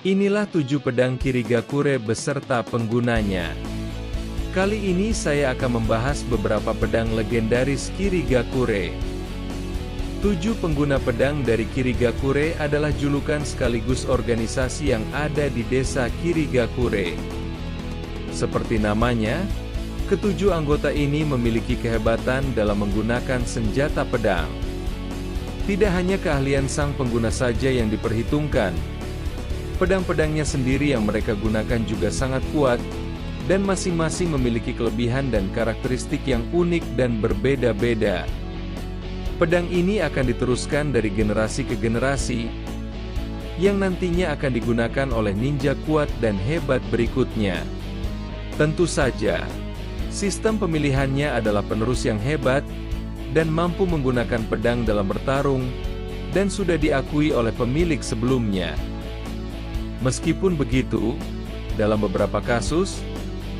Inilah 7 pedang Kirigakure beserta penggunanya. Kali ini saya akan membahas beberapa pedang legendaris Kirigakure. 7 pengguna pedang dari Kirigakure adalah julukan sekaligus organisasi yang ada di desa Kirigakure. Seperti namanya, ketujuh anggota ini memiliki kehebatan dalam menggunakan senjata pedang. Tidak hanya keahlian sang pengguna saja yang diperhitungkan, pedang-pedangnya sendiri yang mereka gunakan juga sangat kuat, dan masing-masing memiliki kelebihan dan karakteristik yang unik dan berbeda-beda. Pedang ini akan diteruskan dari generasi ke generasi, yang nantinya akan digunakan oleh ninja kuat dan hebat berikutnya. Tentu saja, sistem pemilihannya adalah penerus yang hebat, dan mampu menggunakan pedang dalam bertarung, dan sudah diakui oleh pemilik sebelumnya. Meskipun begitu, dalam beberapa kasus,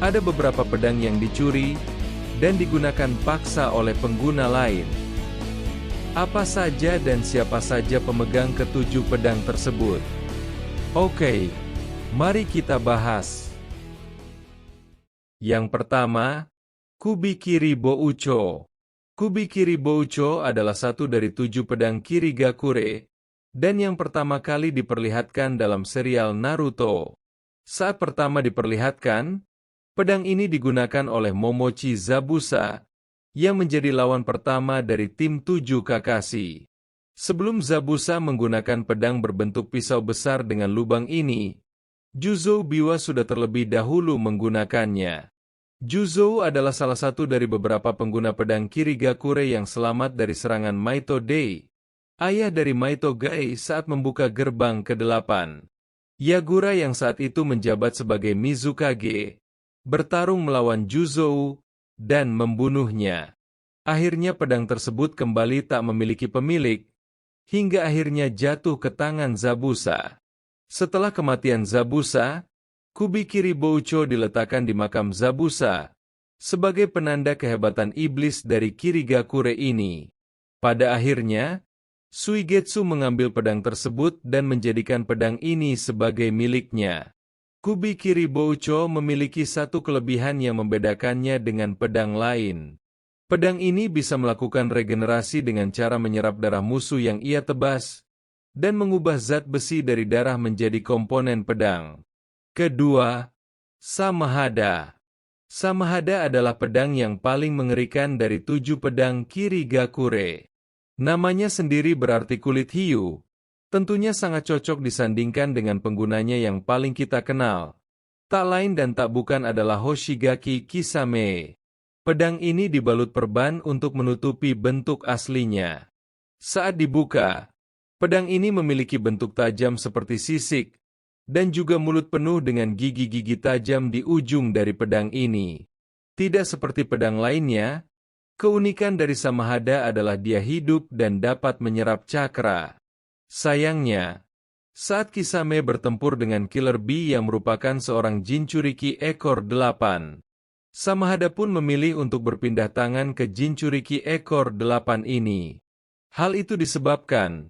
ada beberapa pedang yang dicuri, dan digunakan paksa oleh pengguna lain. Apa saja dan siapa saja pemegang ketujuh pedang tersebut? Oke, mari kita bahas. Yang pertama, Kubikiri Boucho. Kubikiri Boucho adalah satu dari 7 pedang Kirigakure, dan yang pertama kali diperlihatkan dalam serial Naruto. Saat pertama diperlihatkan, pedang ini digunakan oleh Momochi Zabuza, yang menjadi lawan pertama dari tim 7 Kakashi. Sebelum Zabuza menggunakan pedang berbentuk pisau besar dengan lubang ini, Juzou Biwa sudah terlebih dahulu menggunakannya. Juzou adalah salah satu dari beberapa pengguna pedang Kirigakure yang selamat dari serangan Maito Dei, ayah dari Maito Gai saat membuka gerbang ke-8. Yagura yang saat itu menjabat sebagai Mizukage, bertarung melawan Juzou, dan membunuhnya. Akhirnya pedang tersebut kembali tak memiliki pemilik, hingga akhirnya jatuh ke tangan Zabuza. Setelah kematian Zabuza, Kubikiri Boucho diletakkan di makam Zabuza, sebagai penanda kehebatan iblis dari Kirigakure ini. Pada akhirnya, Suigetsu mengambil pedang tersebut dan menjadikan pedang ini sebagai miliknya. Kubikiri Boucho memiliki satu kelebihan yang membedakannya dengan pedang lain. Pedang ini bisa melakukan regenerasi dengan cara menyerap darah musuh yang ia tebas, dan mengubah zat besi dari darah menjadi komponen pedang. Kedua, Samahada. Samahada adalah pedang yang paling mengerikan dari 7 pedang Kirigakure. Namanya sendiri berarti kulit hiu. Tentunya sangat cocok disandingkan dengan penggunanya yang paling kita kenal. Tak lain dan tak bukan adalah Hoshigaki Kisame. Pedang ini dibalut perban untuk menutupi bentuk aslinya. Saat dibuka, pedang ini memiliki bentuk tajam seperti sisik, dan juga mulut penuh dengan gigi-gigi tajam di ujung dari pedang ini. Tidak seperti pedang lainnya, keunikan dari Samahada adalah dia hidup dan dapat menyerap cakra. Sayangnya, saat Kisame bertempur dengan Killer Bee yang merupakan seorang Jinchuriki ekor 8, Samahada pun memilih untuk berpindah tangan ke Jinchuriki ekor 8 ini. Hal itu disebabkan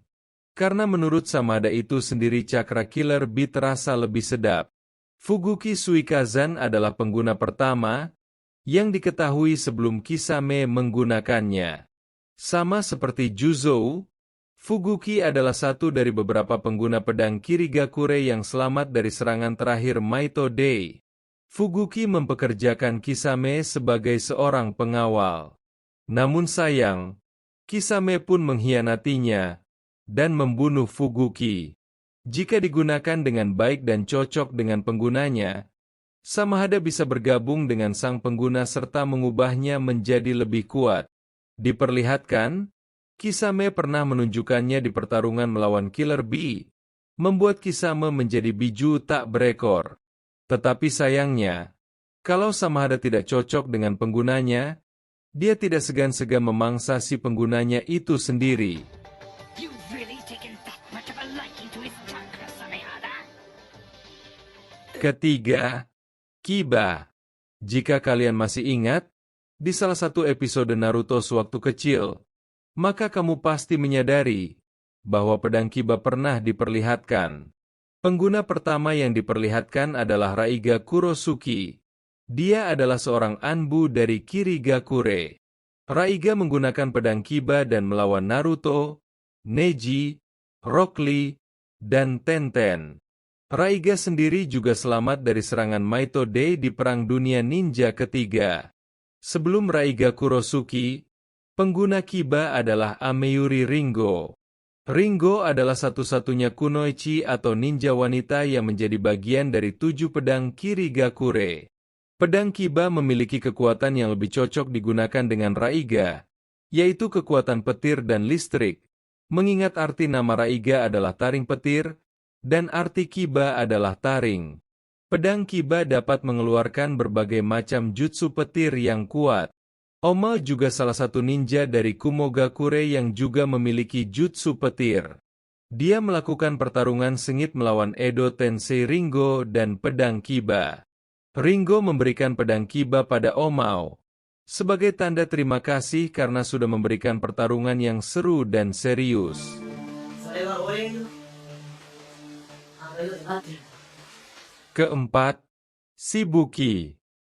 karena menurut Samahada itu sendiri cakra Killer Bee terasa lebih sedap. Fuguki Suikazan adalah pengguna pertama yang diketahui sebelum Kisame menggunakannya. Sama seperti Juzou, Fuguki adalah satu dari beberapa pengguna pedang Kirigakure yang selamat dari serangan terakhir Maito Dei. Fuguki mempekerjakan Kisame sebagai seorang pengawal. Namun sayang, Kisame pun mengkhianatinya dan membunuh Fuguki. Jika digunakan dengan baik dan cocok dengan penggunanya, Samahada bisa bergabung dengan sang pengguna serta mengubahnya menjadi lebih kuat. Diperlihatkan, Kisame pernah menunjukkannya di pertarungan melawan Killer Bee, membuat Kisame menjadi biju tak berekor. Tetapi sayangnya, kalau Samahada tidak cocok dengan penggunanya, dia tidak segan-segan memangsa si penggunanya itu sendiri. Ketiga, Kiba. Jika kalian masih ingat, di salah satu episode Naruto sewaktu kecil, maka kamu pasti menyadari bahwa pedang Kiba pernah diperlihatkan. Pengguna pertama yang diperlihatkan adalah Raiga Kurosuki. Dia adalah seorang Anbu dari Kirigakure. Raiga menggunakan pedang Kiba dan melawan Naruto, Neji, Rock Lee, dan Tenten. Raiga sendiri juga selamat dari serangan Maito Dei di Perang Dunia Ninja ketiga. Sebelum Raiga Kurosuki, pengguna Kiba adalah Ameyuri Ringo. Ringo adalah satu-satunya kunoichi atau ninja wanita yang menjadi bagian dari 7 pedang Kirigakure. Pedang Kiba memiliki kekuatan yang lebih cocok digunakan dengan Raiga, yaitu kekuatan petir dan listrik. Mengingat arti nama Raiga adalah taring petir, dan arti Kiba adalah taring. Pedang Kiba dapat mengeluarkan berbagai macam jutsu petir yang kuat. Oma juga salah satu ninja dari Kumogakure yang juga memiliki jutsu petir. Dia melakukan pertarungan sengit melawan Edo Tensei Ringo dan pedang Kiba. Ringo memberikan pedang Kiba pada Omao sebagai tanda terima kasih karena sudah memberikan pertarungan yang seru dan serius. Keempat, Shibuki.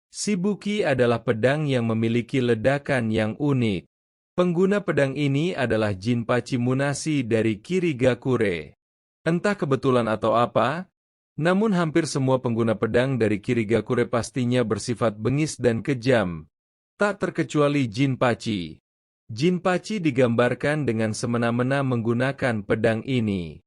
Shibuki adalah pedang yang memiliki ledakan yang unik. Pengguna pedang ini adalah Jinpachi Munashi dari Kirigakure. Entah kebetulan atau apa, namun hampir semua pengguna pedang dari Kirigakure pastinya bersifat bengis dan kejam. Tak terkecuali Jinpachi. Jinpachi digambarkan dengan semena-mena menggunakan pedang ini.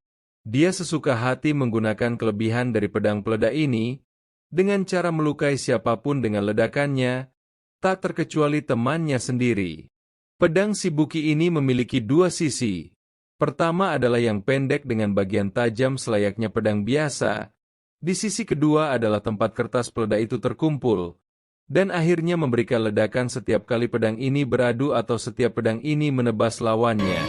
Dia sesuka hati menggunakan kelebihan dari pedang peledak ini, dengan cara melukai siapapun dengan ledakannya, tak terkecuali temannya sendiri. Pedang Shibuki ini memiliki 2 sisi. Pertama adalah yang pendek dengan bagian tajam selayaknya pedang biasa. Di sisi kedua adalah tempat kertas peledak itu terkumpul, dan akhirnya memberikan ledakan setiap kali pedang ini beradu atau setiap pedang ini menebas lawannya.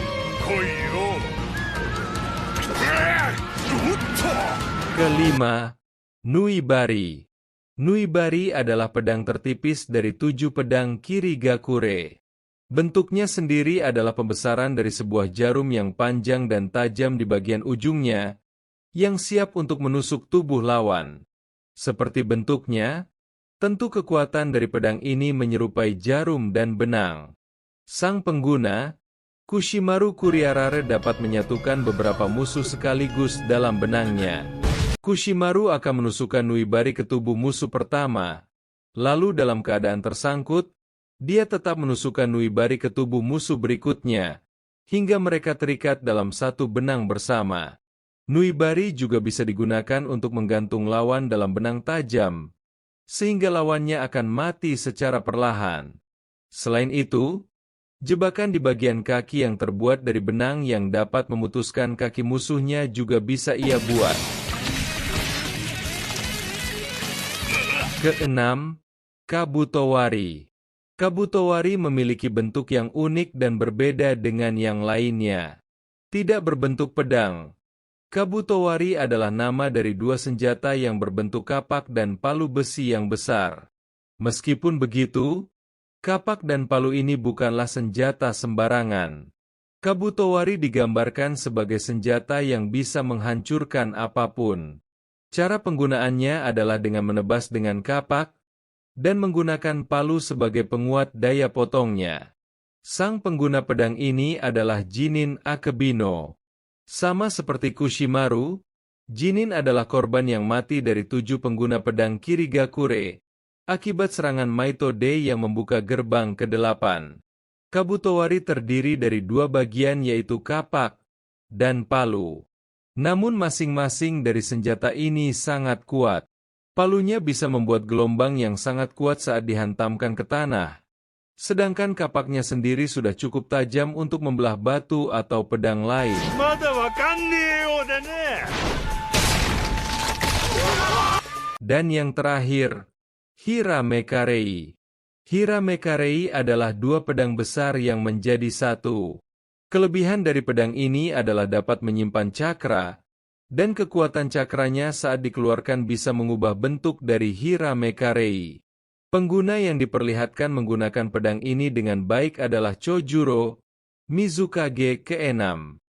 Kelima, Nuibari. Nuibari adalah pedang tertipis dari 7 pedang Kirigakure. Bentuknya sendiri adalah pembesaran dari sebuah jarum yang panjang dan tajam di bagian ujungnya, yang siap untuk menusuk tubuh lawan. Seperti bentuknya, tentu kekuatan dari pedang ini menyerupai jarum dan benang. Sang pengguna, Kushimaru Kuriarare, dapat menyatukan beberapa musuh sekaligus dalam benangnya. Kushimaru akan menusukkan Nuibari ke tubuh musuh pertama. Lalu dalam keadaan tersangkut, dia tetap menusukkan Nuibari ke tubuh musuh berikutnya, hingga mereka terikat dalam satu benang bersama. Nuibari juga bisa digunakan untuk menggantung lawan dalam benang tajam, sehingga lawannya akan mati secara perlahan. Selain itu, jebakan di bagian kaki yang terbuat dari benang yang dapat memutuskan kaki musuhnya juga bisa ia buat. Keenam, Kabutowari. Kabutowari memiliki bentuk yang unik dan berbeda dengan yang lainnya. Tidak berbentuk pedang. Kabutowari adalah nama dari 2 senjata yang berbentuk kapak dan palu besi yang besar. Meskipun begitu, kapak dan palu ini bukanlah senjata sembarangan. Kabutowari digambarkan sebagai senjata yang bisa menghancurkan apapun. Cara penggunaannya adalah dengan menebas dengan kapak, dan menggunakan palu sebagai penguat daya potongnya. Sang pengguna pedang ini adalah Jinin Akebino. Sama seperti Kushimaru, Jinin adalah korban yang mati dari 7 pengguna pedang Kirigakure, akibat serangan Maito Dei yang membuka gerbang ke-8. Kabutowari terdiri dari 2 bagian yaitu kapak dan palu. Namun masing-masing dari senjata ini sangat kuat. Palunya bisa membuat gelombang yang sangat kuat saat dihantamkan ke tanah. Sedangkan kapaknya sendiri sudah cukup tajam untuk membelah batu atau pedang lain. Dan yang terakhir, Hiramekarei. Hiramekarei adalah 2 pedang besar yang menjadi satu. Kelebihan dari pedang ini adalah dapat menyimpan cakra, dan kekuatan cakranya saat dikeluarkan bisa mengubah bentuk dari Hiramekarei. Pengguna yang diperlihatkan menggunakan pedang ini dengan baik adalah Chojuro Mizukage ke-6.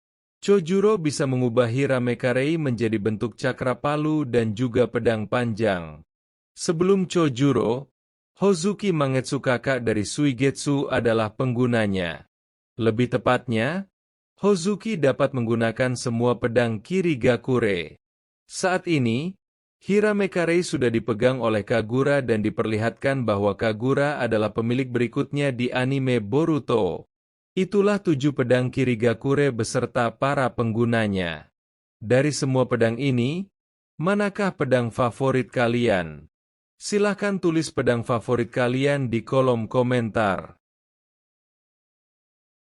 Chojuro bisa mengubah Hiramekarei menjadi bentuk cakra palu dan juga pedang panjang. Sebelum Chojuro, Hozuki Mangetsukaka dari Suigetsu adalah penggunanya. Lebih tepatnya, Hozuki dapat menggunakan semua pedang Kirigakure. Saat ini, Hiramekarei sudah dipegang oleh Kagura dan diperlihatkan bahwa Kagura adalah pemilik berikutnya di anime Boruto. Itulah 7 pedang Kirigakure beserta para penggunanya. Dari semua pedang ini, manakah pedang favorit kalian? Silahkan tulis pedang favorit kalian di kolom komentar.